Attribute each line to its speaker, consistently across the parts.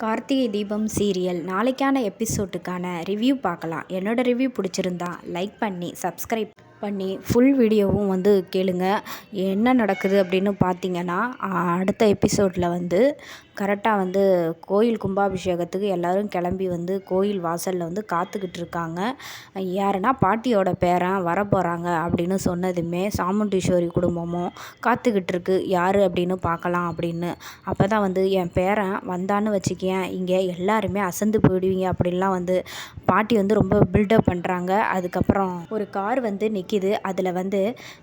Speaker 1: Karthigai Deepam serial நாளைக்கான எபிசோட்டுக்கான review பார்க்கலாம். என்னோடய ரிவ்யூ பிடிச்சிருந்தா லைக் பண்ணி சப்ஸ்கிரைப் பண்ணி ஃபுல் வீடியோவும் கேளுங்க. என்ன நடக்குது அப்படின்னு பார்த்தீங்கன்னா, அடுத்த எபிசோடில் கரெக்டாக கோயில் கும்பாபிஷேகத்துக்கு எல்லோரும் கிளம்பி கோயில் வாசலில் காத்துக்கிட்டு இருக்காங்க. யாருன்னா பாட்டியோட பேரன் வரப்போகிறாங்க அப்படின்னு சொன்னதுமே சாமுண்டீஸ்வரி குடும்பமும் காத்துக்கிட்டு இருக்கு. யார் அப்படின்னு பார்க்கலாம் அப்படின்னு. அப்போ தான் என் பேரன் வந்தான்னு வச்சுக்கேன், இங்கே எல்லாருமே அசந்து போயிடுவீங்க அப்படின்லாம் பாட்டி ரொம்ப பில்டப் பண்ணுறாங்க. அதுக்கப்புறம் ஒரு கார் நிற்கிது. அதில்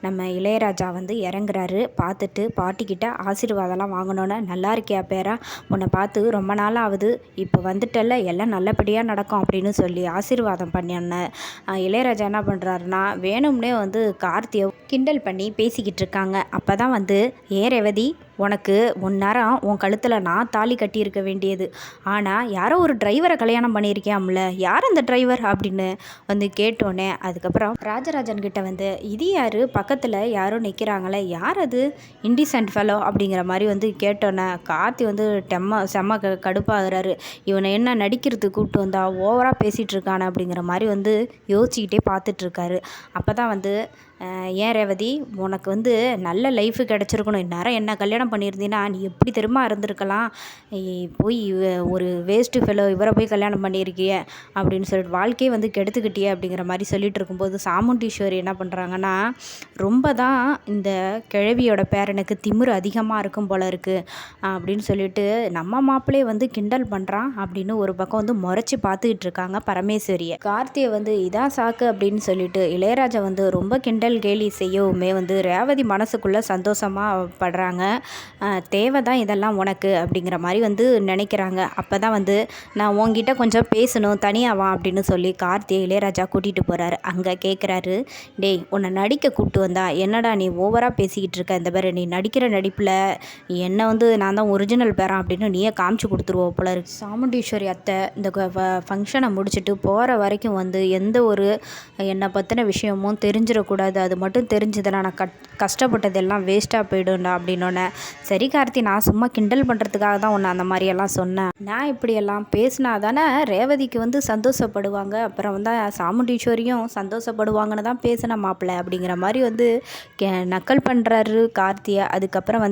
Speaker 1: நம்ம இளையராஜா இறங்குறாரு. பார்த்துட்டு பாட்டிக்கிட்ட ஆசீர்வாதம்லாம் வாங்கினோன்னே, நல்லா இருக்கியா பேரா, உன்னை பார்த்து ரொம்ப நாள் ஆகுது, இப்போ வந்துட்டல்ல, எல்லாம் நல்லபடியாக நடக்கும் அப்படின்னு சொல்லி ஆசீர்வாதம் பண்ணின இளையராஜா என்ன பண்ணுறாருன்னா, வேணும்னே கார்த்தியை கிண்டல் பண்ணி பேசிக்கிட்டு இருக்காங்க. அப்போ தான் ஏன் ரேவதி, உனக்கு நேரம் உன் கழுத்தில் நான் தாலி கட்டியிருக்க வேண்டியது, ஆனால் யாரோ ஒரு டிரைவரை கல்யாணம் பண்ணியிருக்கியாம்ல, யார் அந்த டிரைவர் அப்படின்னு கேட்டோன்னே, அதுக்கப்புறம் ராஜராஜன் கிட்ட இது யார், பக்கத்தில் யாரோ நிற்கிறாங்களே, யார் அது, இன்டிசென்ட் ஃபெலோ அப்படிங்கிற மாதிரி கேட்டோன்னே, கார்த்தி செம்ம கடுப்பாகிறாரு. இவனை என்ன நடிக்கிறதுக்கு கூப்பிட்டு வந்தா, ஓவராக பேசிகிட்டு இருக்கானே அப்படிங்கிற மாதிரி யோசிச்சுக்கிட்டே பார்த்துட்ருக்காரு. அப்போ தான் ஏன் ரேவதி, உனக்கு நல்ல லைஃபு கிடச்சிருக்கணும், இந்நேரம் என்ன கல்யாணம் பண்ணியிருந்தீன்னா நீ எப்படி தெரியுமா இருந்திருக்கலாம், போய் ஒரு வேஸ்ட்டு ஃபெலோ இவரை போய் கல்யாணம் பண்ணியிருக்கிய அப்படின்னு சொல்லிட்டு வாழ்க்கையே கெடுத்துக்கிட்டியே அப்படிங்கிற மாதிரி சொல்லிட்டு இருக்கும்போது, சாமுண்டீஸ்வரி என்ன பண்ணுறாங்கன்னா, ரொம்ப தான் இந்த கிழவியோட பேரனுக்கு திமிரு அதிகமாக இருக்கும் போல இருக்குது அப்படின்னு சொல்லிட்டு, நம்ம மாப்பிள்ளையே கிண்டல் பண்ணுறான் அப்படின்னு ஒரு பக்கம் முறைச்சி பார்த்துக்கிட்டு இருக்காங்க பரமேஸ்வரியை. கார்த்தியை இதான் சாக்கு அப்படின்னு சொல்லிட்டு இளையராஜா ரொம்ப கிண்டல் கேலி செய்யவுமே ரேவதி மனசுக்குள்ளே சந்தோஷமாக படுறாங்க. தேவை தான் இதெல்லாம் உனக்கு அப்படிங்கிற மாதிரி நினைக்கிறாங்க. அப்போ தான் நான் உங்ககிட்ட கொஞ்சம் பேசணும், தனியாக வா அப்படின்னு சொல்லி கார்த்தியை இளையராஜா கூட்டிகிட்டு போகிறாரு. அங்கே கேட்குறாரு, டேய் உன்னை நடிக்க கூப்பிட்டு வந்தா என்னடா நீ ஓவராக பேசிக்கிட்டு இருக்க, இந்த பேர் நீ நடிக்கிற நடிப்பில் என்னை நான் தான் ஒரிஜினல் பேரன் அப்படின்னு நீயே காமிச்சு கொடுத்துருவோம் போல இருக்கு. சாமுண்டீஸ்வரி அத்தை இந்த ஃபங்க்ஷனை முடிச்சுட்டு போகிற வரைக்கும் எந்த ஒரு என்னை பற்றின விஷயமும் தெரிஞ்சிடக்கூடாது, அது மட்டும் தெரிஞ்சதில் நான் கஷ்டப்பட்டதெல்லாம் வேஸ்ட்டாக போய்டும்டா அப்படின்னோடனே, சரி கார்த்தி, நான் சும்மா கிண்டல் பண்ணுறதுக்காக தான் உன்னை அந்த மாதிரியெல்லாம் சொன்னேன், நான் இப்படியெல்லாம் பேசினா தானே ரேவதிக்கு சந்தோஷப்படுவாங்க, அப்புறம் சாமுண்டீஸ்வரியும் சந்தோஷப்படுவாங்கன்னு தான் பேசின மாப்பிள்ளை அப்படிங்கிற மாதிரி நக்கல் பண்ணுறாரு கார்த்தியை. அதுக்கப்புறம்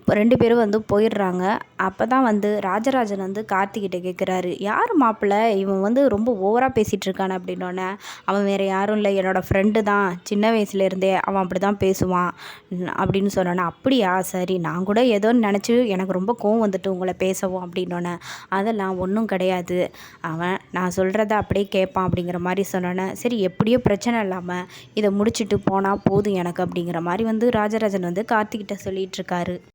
Speaker 1: ரெண்டு பேரும் போயிடுறாங்க. அப்போ தான் ராஜராஜன் கார்த்திகிட்ட கேட்குறாரு, யார் மாப்பிள்ளை இவன் ரொம்ப ஓவராக பேசிகிட்டு இருக்கானே அப்படின்னோடனே, அவன் வேறு யாரும் இல்லை, என்னோடய ஃப்ரெண்டு தான், சின்ன வயசுலேருந்தே அவன் அப்படி தான் பேசுவான் அப்படின்னு சொன்னோன்னே, அப்படியா, சரி, நான் கூட ஏதோன்னு நினச்சி எனக்கு ரொம்ப கோவம் உங்களை பேசவும் அப்படின்னோன்னே, அதெல்லாம் ஒன்றும் கிடையாது, அவன் நான் சொல்கிறத அப்படியே கேட்பான் அப்படிங்கிற மாதிரி சொன்னோன்னே, சரி எப்படியோ பிரச்சனை இல்லாமல் இதை முடிச்சுட்டு போனால் போதும் எனக்கு அப்படிங்கிற மாதிரி ராஜராஜன் கார்த்திகிட்ட சொல்லிகிட்ருக்காரு.